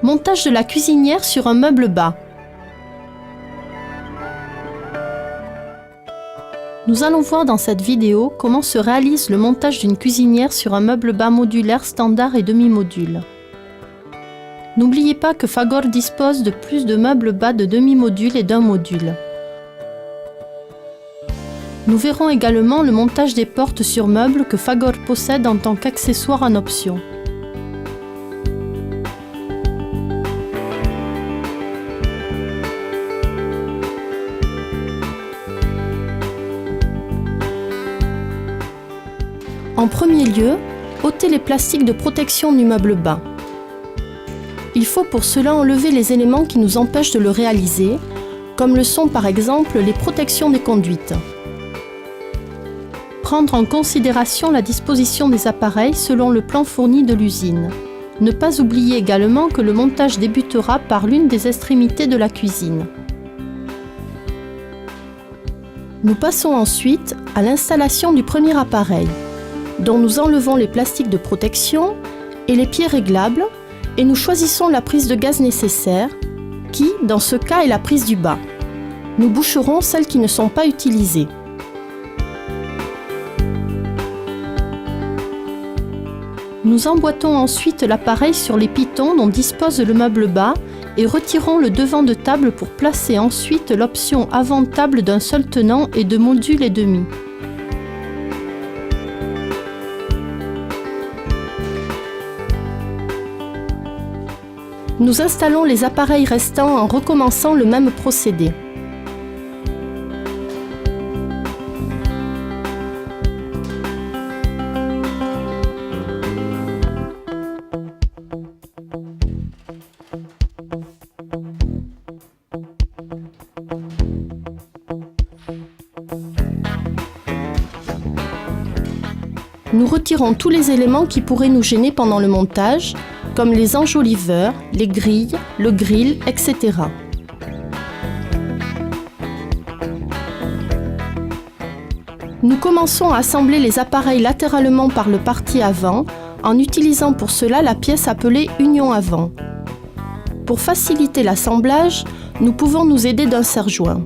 Montage de la cuisinière sur un meuble bas. Nous allons voir dans cette vidéo comment se réalise le montage d'une cuisinière sur un meuble bas modulaire standard et demi-module. N'oubliez pas que Fagor dispose de plus de meubles bas de demi-module et d'un module. Nous verrons également le montage des portes sur meubles que Fagor possède en tant qu'accessoire en option. En premier lieu, ôtez les plastiques de protection du meuble bas. Il faut pour cela enlever les éléments qui nous empêchent de le réaliser, comme le sont par exemple les protections des conduites. Prendre en considération la disposition des appareils selon le plan fourni de l'usine. Ne pas oublier également que le montage débutera par l'une des extrémités de la cuisine. Nous passons ensuite à l'installation du premier appareil, dont nous enlevons les plastiques de protection et les pieds réglables et nous choisissons la prise de gaz nécessaire qui, dans ce cas, est la prise du bas. Nous boucherons celles qui ne sont pas utilisées. Nous emboîtons ensuite l'appareil sur les pitons dont dispose le meuble bas et retirons le devant de table pour placer ensuite l'option avant de table d'un seul tenant et de module et demi. Nous installons les appareils restants en recommençant le même procédé. Nous retirons tous les éléments qui pourraient nous gêner pendant le montage, comme les enjoliveurs, les grilles, le grill, etc. Nous commençons à assembler les appareils latéralement par le parti avant, en utilisant pour cela la pièce appelée union avant. Pour faciliter l'assemblage, nous pouvons nous aider d'un serre-joint.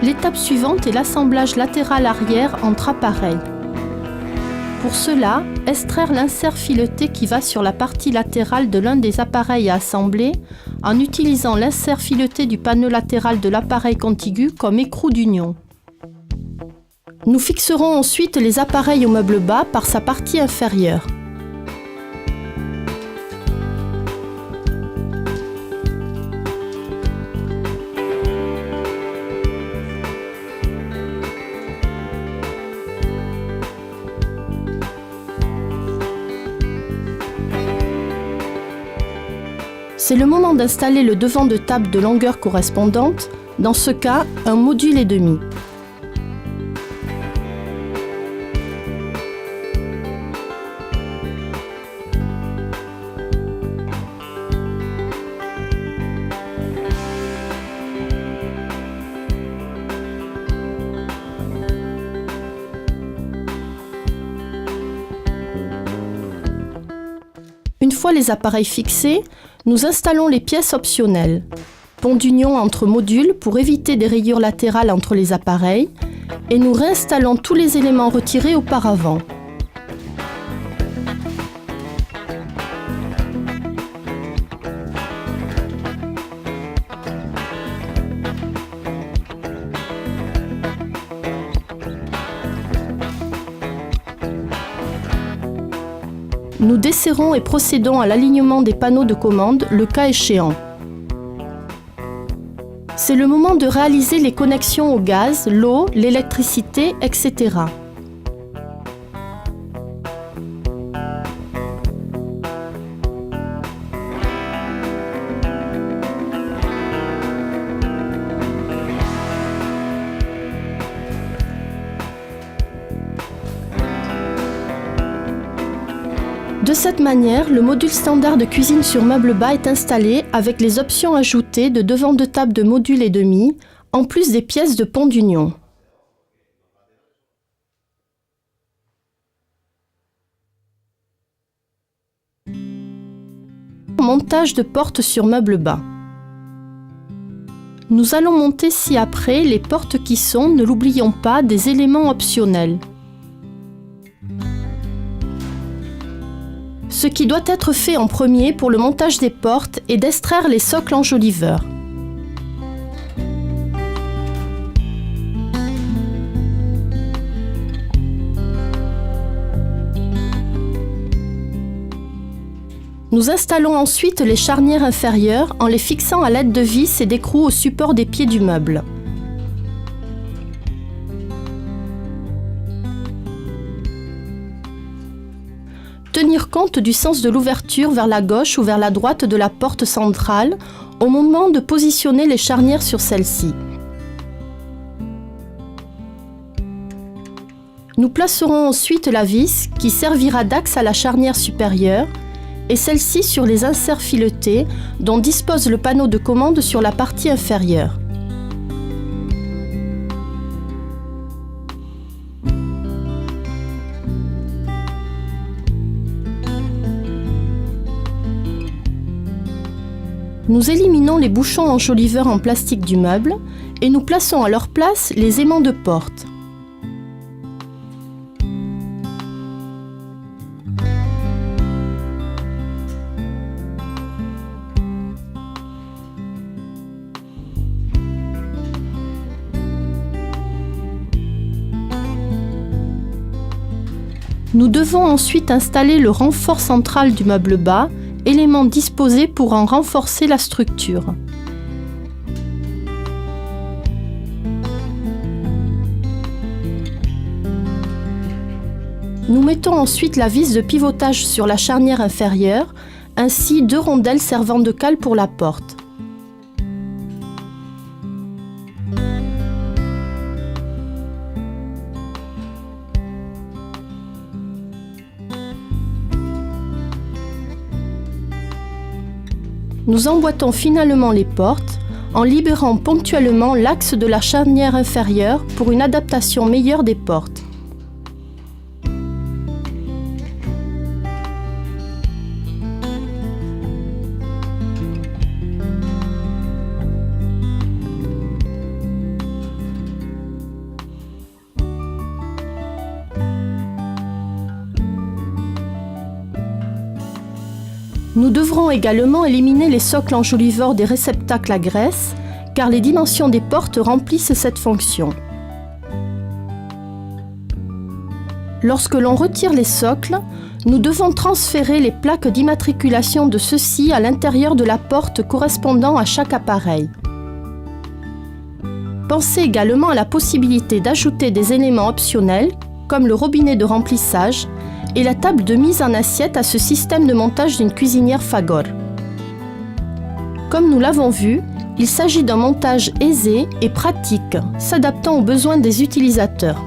L'étape suivante est l'assemblage latéral arrière entre appareils. Pour cela, extraire l'insert fileté qui va sur la partie latérale de l'un des appareils à assembler en utilisant l'insert fileté du panneau latéral de l'appareil contigu comme écrou d'union. Nous fixerons ensuite les appareils au meuble bas par sa partie inférieure. C'est le moment d'installer le devant de table de longueur correspondante, dans ce cas, un module et demi. Une fois les appareils fixés, nous installons les pièces optionnelles. Pont d'union entre modules pour éviter des rayures latérales entre les appareils et nous réinstallons tous les éléments retirés auparavant. Nous desserrons et procédons à l'alignement des panneaux de commande, le cas échéant. C'est le moment de réaliser les connexions au gaz, l'eau, l'électricité, etc. cette manière, le module standard de cuisine sur meuble bas est installé avec les options ajoutées de devant de table de module et demi, en plus des pièces de pont d'union. Montage de portes sur meuble bas. Nous allons monter ci-après les portes qui sont, ne l'oublions pas, des éléments optionnels. Ce qui doit être fait en premier pour le montage des portes est d'extraire les socles enjoliveurs. Nous installons ensuite les charnières inférieures en les fixant à l'aide de vis et d'écrous au support des pieds du meuble. Tenir compte du sens de l'ouverture vers la gauche ou vers la droite de la porte centrale au moment de positionner les charnières sur celle-ci. Nous placerons ensuite la vis qui servira d'axe à la charnière supérieure et celle-ci sur les inserts filetés dont dispose le panneau de commande sur la partie inférieure. Nous éliminons les bouchons enjoliveurs en plastique du meuble et nous plaçons à leur place les aimants de porte. Nous devons ensuite installer le renfort central du meuble bas, élément disposé pour en renforcer la structure. Nous mettons ensuite la vis de pivotage sur la charnière inférieure, ainsi 2 rondelles servant de cale pour la porte. Nous emboîtons finalement les portes en libérant ponctuellement l'axe de la charnière inférieure pour une adaptation meilleure des portes. Nous devrons également éliminer les socles enjoliveurs des réceptacles à graisse, car les dimensions des portes remplissent cette fonction. Lorsque l'on retire les socles, nous devons transférer les plaques d'immatriculation de ceux-ci à l'intérieur de la porte correspondant à chaque appareil. Pensez également à la possibilité d'ajouter des éléments optionnels, comme le robinet de remplissage, et la table de mise en assiette à ce système de montage d'une cuisinière Fagor. Comme nous l'avons vu, il s'agit d'un montage aisé et pratique, s'adaptant aux besoins des utilisateurs.